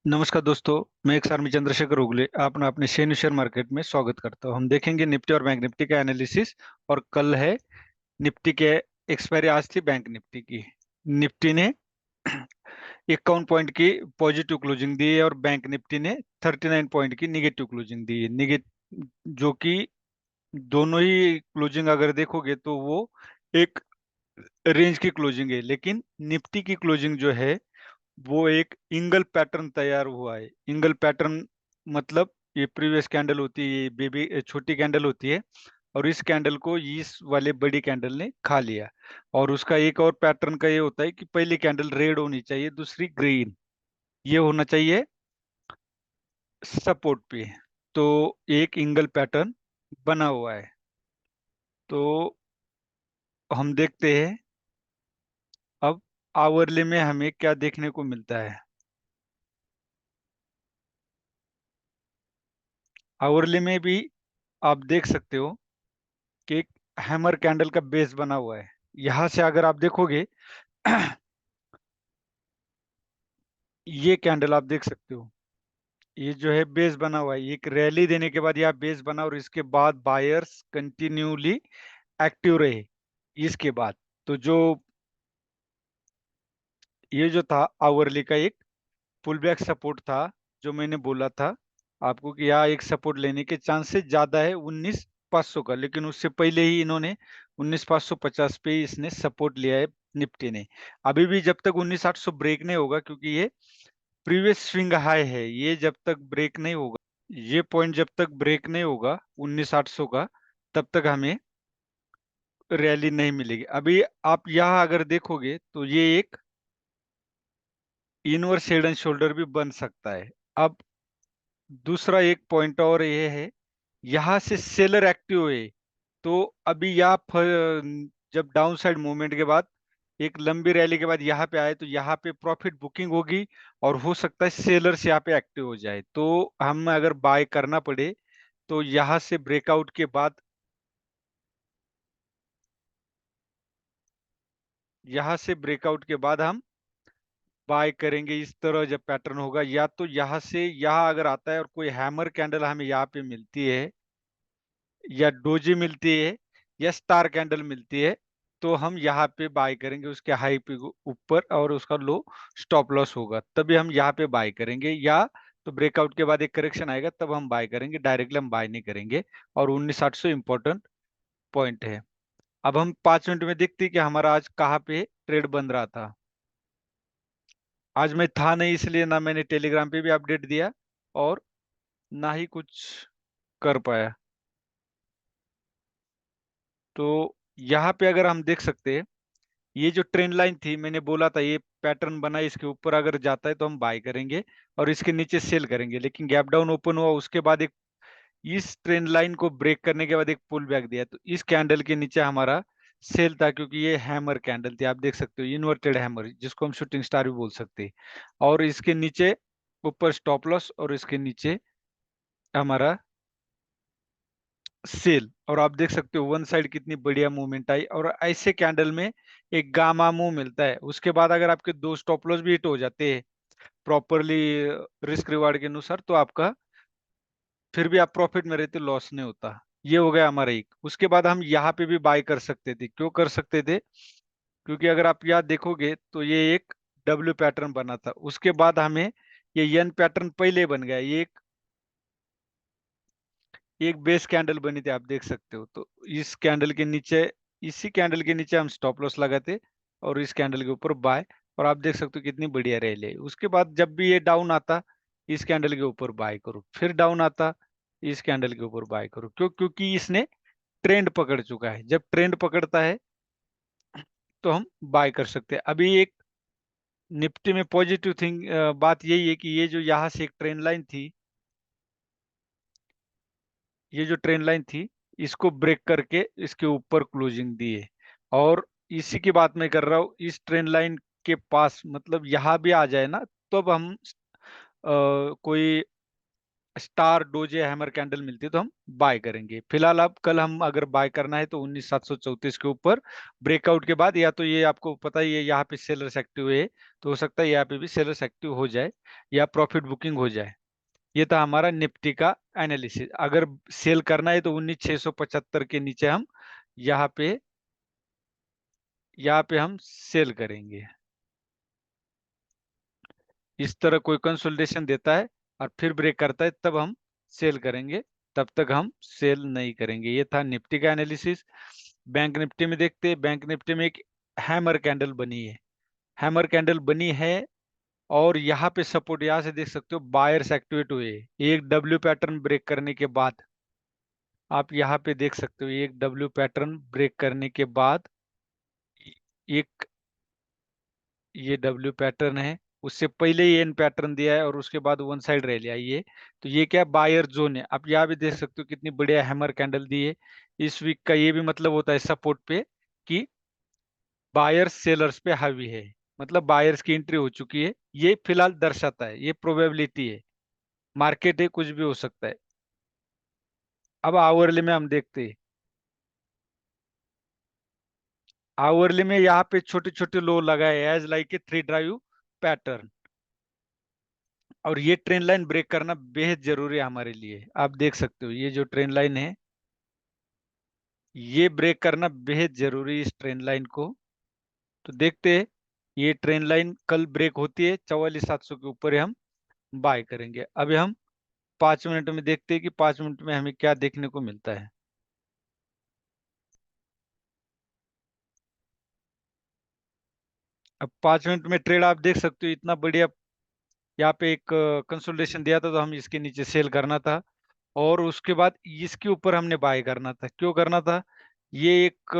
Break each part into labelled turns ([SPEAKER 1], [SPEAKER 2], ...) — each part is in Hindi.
[SPEAKER 1] नमस्कार दोस्तों। मैं एक सारमी चंद्रशेखर उगले अपना अपने शेयर मार्केट में स्वागत करता हूं। हम देखेंगे निफ्टी और बैंक निफ्टी का एनालिसिस। और कल है निफ्टी के एक्सपायरी, आज थी बैंक निफ्टी की। निफ्टी ने 51 पॉइंट की पॉजिटिव क्लोजिंग दी है और बैंक निफ्टी ने 39 पॉइंट की निगेटिव क्लोजिंग दी है। जो कि दोनों ही क्लोजिंग अगर देखोगे तो वो एक रेंज की क्लोजिंग है, लेकिन निफ्टी की क्लोजिंग जो है वो एक इंगल पैटर्न तैयार हुआ है। इंगल पैटर्न मतलब ये प्रीवियस कैंडल होती है, ये बेबी छोटी कैंडल होती है, और इस कैंडल को इस वाले बड़ी कैंडल ने खा लिया। और उसका एक और पैटर्न का ये होता है कि पहली कैंडल रेड होनी चाहिए, दूसरी ग्रीन, ये होना चाहिए सपोर्ट पे। तो एक इंगल पैटर्न बना हुआ है। तो हम देखते हैं अब आवरले में हमें क्या देखने को मिलता है। आवरले में भी आप देख सकते हो कि एक हैमर कैंडल का बेस बना हुआ है। यहां से अगर आप देखोगे ये कैंडल आप देख सकते हो, ये जो है बेस बना हुआ है। एक रैली देने के बाद यह बेस बना और इसके बाद बायर्स कंटिन्यूली एक्टिव रहे। इसके बाद तो जो ये जो था आवरली का एक पुल बैक सपोर्ट था, जो मैंने बोला था आपको कि यहाँ एक सपोर्ट लेने के चांसेस ज्यादा है 19,500 का, लेकिन उससे पहले ही इन्होंने 19,550 पे इसने सपोर्ट लिया है निफ्टी ने। अभी भी जब तक 19,800 ब्रेक नहीं होगा, क्योंकि ये प्रीवियस स्विंग हाई है, ये जब तक ब्रेक नहीं होगा, ये पॉइंट जब तक ब्रेक नहीं होगा 19,800 का, तब तक हमें रैली नहीं मिलेगी। अभी आप यहाँ अगर देखोगे तो ये एक इनवर्स हेड एंड शोल्डर भी बन सकता है। अब दूसरा एक पॉइंट और ये है, यहां से सेलर एक्टिव है। तो अभी जब डाउन साइड मूवमेंट के बाद एक लंबी रैली के बाद यहाँ पे आए तो यहाँ पे प्रॉफिट बुकिंग होगी, और हो सकता है सेलर्स यहाँ पे एक्टिव हो जाए। तो हम अगर बाय करना पड़े तो यहाँ से ब्रेकआउट के बाद, यहाँ से ब्रेकआउट के बाद हम बाय करेंगे। इस तरह जब पैटर्न होगा, या तो यहाँ से यहाँ अगर आता है और कोई हैमर कैंडल हमें यहाँ पे मिलती है, या डोजी मिलती है, या स्टार कैंडल मिलती है, तो हम यहाँ पे बाय करेंगे उसके हाई पे ऊपर, और उसका लो स्टॉप लॉस होगा, तभी हम यहाँ पे बाय करेंगे। या तो ब्रेकआउट के बाद एक करेक्शन आएगा तब हम बाय करेंगे, डायरेक्टली हम बाय नहीं करेंगे। और 19,800 इंपॉर्टेंट पॉइंट है। अब हम 5 मिनट में देखते हैं कि हमारा आज कहाँ पे ट्रेड बन रहा था। आज मैं था नहीं, इसलिए ना मैंने टेलीग्राम पे भी अपडेट दिया और ना ही कुछ कर पाया। तो यहाँ पे अगर हम देख सकते हैं, ये जो ट्रेंड लाइन थी, मैंने बोला था ये पैटर्न बना, इसके ऊपर अगर जाता है तो हम बाय करेंगे और इसके नीचे सेल करेंगे। लेकिन गैप डाउन ओपन हुआ, उसके बाद एक इस ट्रेंड लाइन को ब्रेक करने के बाद एक पुल बैक दिया, तो इस कैंडल के नीचे हमारा सेल था, क्योंकि ये हैमर कैंडल थी। आप देख सकते हो इन्वर्टेड हैमर, जिसको हम शूटिंग स्टार भी बोल सकते हैं। और इसके नीचे ऊपर स्टॉप लॉस, और इसके नीचे हमारा सेल। और आप देख सकते हो वन साइड कितनी बढ़िया मूवमेंट आई, और ऐसे कैंडल में एक गामा मूव मिलता है। उसके बाद अगर आपके दो स्टॉप लॉस भी हिट हो जाते हैं प्रॉपरली रिस्क रिवार्ड के अनुसार, तो आपका फिर भी आप प्रॉफिट में रहते, लॉस नहीं होता। ये हो गया हमारा एक। उसके बाद हम यहाँ पे भी बाय कर सकते थे। क्यों कर सकते थे? क्योंकि अगर आप यहाँ देखोगे तो ये एक डब्ल्यू पैटर्न बना था, उसके बाद हमें ये एन पैटर्न पहले बन गया। ये एक बेस कैंडल बनी थी, आप देख सकते हो। तो इस कैंडल के नीचे, इसी कैंडल के नीचे हम स्टॉप लॉस लगाते और इस कैंडल के ऊपर बाय। और आप देख सकते हो कितनी बढ़िया रैली है। उसके बाद जब भी ये डाउन आता, इस कैंडल के ऊपर बाय करो, फिर डाउन आता, इस कैंडल के ऊपर बाय करो। क्यों? क्योंकि इसने ट्रेंड पकड़ चुका है। जब ट्रेंड पकड़ता है तो हम बाय कर सकते हैं। अभी एक निफ्टी में पॉजिटिव थिंग बात यही है कि ये जो यहाँ से एक ट्रेंड लाइन थी, ये जो ट्रेंड लाइन थी, इसको ब्रेक करके इसके ऊपर क्लोजिंग दी है। और इसी की बात मैं कर रहा हूँ, इस ट्रेंड लाइन के पास मतलब यहाँ भी आ जाए ना, तो अब हम कोई स्टार डोज या हैमर कैंडल मिलती है तो हम बाय करेंगे। फिलहाल अब कल हम अगर बाय करना है तो 19,734 के ऊपर ब्रेकआउट के बाद, या तो ये आपको पता ही है यहाँ पे सेलर्स एक्टिव है, तो हो सकता है यहाँ पे भी सेलर्स एक्टिव हो जाए या प्रॉफिट बुकिंग हो जाए। ये था हमारा निफ्टी का एनालिसिस। अगर सेल करना है तो 19,675 के नीचे हम यहाँ पे हम सेल करेंगे। इस तरह कोई कंसोलिडेशन देता है और फिर ब्रेक करता है तब हम सेल करेंगे, तब तक हम सेल नहीं करेंगे। ये था निफ्टी का एनालिसिस। बैंक निफ्टी में देखते हैं। बैंक निफ्टी में एक हैमर कैंडल बनी है, हैमर कैंडल बनी है और यहाँ पे सपोर्ट यहाँ से देख सकते हो, बायर्स एक्टिवेट हुए। एक डब्ल्यू पैटर्न ब्रेक करने के बाद आप यहाँ पे देख सकते हो, एक डब्ल्यू पैटर्न ब्रेक करने के बाद एक ये डब्ल्यू पैटर्न है, उससे पहले ये एन पैटर्न दिया है और उसके बाद वन साइड रैली आई है। तो ये क्या बायर जोन है। आप यहाँ भी देख सकते हो कितनी बढ़िया हैमर कैंडल दी है। इस वीक का ये भी मतलब होता है सपोर्ट पे कि बायर्स सेलर्स पे हावी है, मतलब बायर्स की एंट्री हो चुकी है। ये फिलहाल दर्शाता है, ये प्रोबेबिलिटी है, मार्केट है, कुछ भी हो सकता है। अब आवरली में हम देखते हैं। आवरली में यहाँ पे छोटे छोटे लो लगाए as like a three drive pattern, और ये ट्रेन लाइन ब्रेक करना बेहद जरूरी है हमारे लिए। आप देख सकते हो ये जो ट्रेन लाइन है, ये ब्रेक करना बेहद जरूरी है, इस ट्रेन लाइन को। तो देखते हैं, ये ट्रेन लाइन कल ब्रेक होती है 44,700 के ऊपर ही हम बाय करेंगे। अभी हम 5 मिनट में देखते हैं कि 5 मिनट में हमें क्या देखने को मिलता है। अब 5 मिनट में ट्रेड आप देख सकते हो, इतना बढ़िया यहाँ पे एक कंसोलिडेशन दिया था तो हम इसके नीचे सेल करना था, और उसके बाद इसके ऊपर हमने बाय करना था। क्यों करना था, ये एक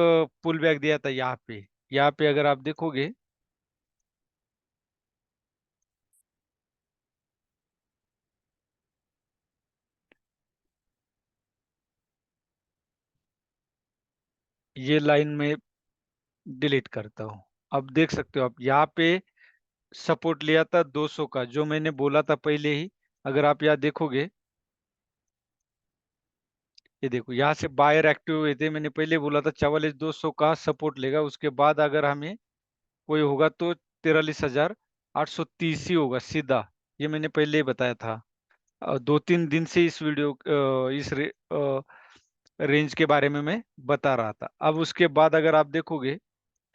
[SPEAKER 1] पुल बैक दिया था यहाँ पे। यहाँ पे अगर आप देखोगे, ये लाइन में डिलीट करता हूँ। अब देख सकते हो आप यहाँ पे सपोर्ट लिया था 200 का, जो मैंने बोला था पहले ही। अगर आप यहाँ देखोगे, ये देखो यहाँ से बायर एक्टिव हुए थे। मैंने पहले बोला था 44,200 का सपोर्ट लेगा, उसके बाद अगर हमें कोई होगा तो 43,830 ही होगा सीधा। ये मैंने पहले ही बताया था। 2-3 दिन से इस वीडियो इस रेंज के बारे में मैं बता रहा था। अब उसके बाद अगर आप देखोगे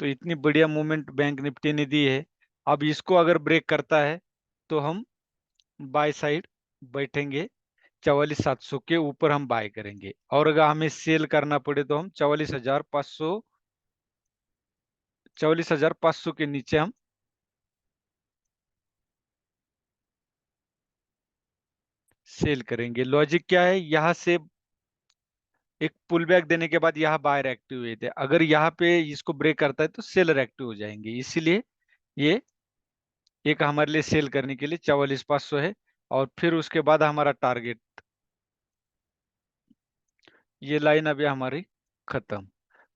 [SPEAKER 1] तो इतनी बढ़िया मूवमेंट बैंक निफ्टी ने दी है। अब इसको अगर ब्रेक करता है तो हम बाय साइड बैठेंगे, 44,700 के ऊपर हम बाय करेंगे। और अगर हमें सेल करना पड़े तो हम 44,500 के नीचे हम सेल करेंगे। लॉजिक क्या है, यहाँ से एक पुल बैक देने के बाद यहाँ बायर एक्टिव हुए थे, अगर यहाँ पे इसको ब्रेक करता है तो सेलर एक्टिव हो जाएंगे। इसीलिए ये एक हमारे लिए सेल करने के लिए 44,500 है। और फिर उसके बाद हमारा टारगेट, ये लाइन अभी हमारी खत्म।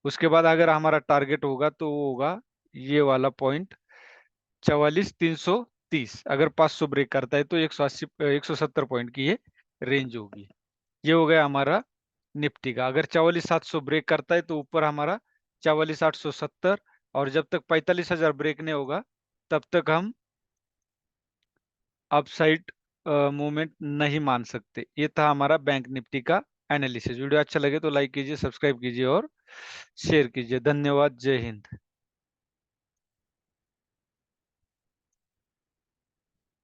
[SPEAKER 1] उसके बाद अगर हमारा टारगेट होगा तो वो होगा ये वाला पॉइंट 44,330। अगर 500 ब्रेक करता है तो 180 170 पॉइंट की ये रेंज होगी। ये हो गया हमारा निफ्टी का। अगर 44,700 ब्रेक करता है तो ऊपर हमारा 44,870, और जब तक 45,000 ब्रेक नहीं होगा तब तक हम अपसाइड मूवमेंट नहीं मान सकते। ये था हमारा बैंक निफ्टी का एनालिसिस। वीडियो अच्छा लगे तो लाइक कीजिए, सब्सक्राइब कीजिए और शेयर कीजिए। धन्यवाद। जय हिंद।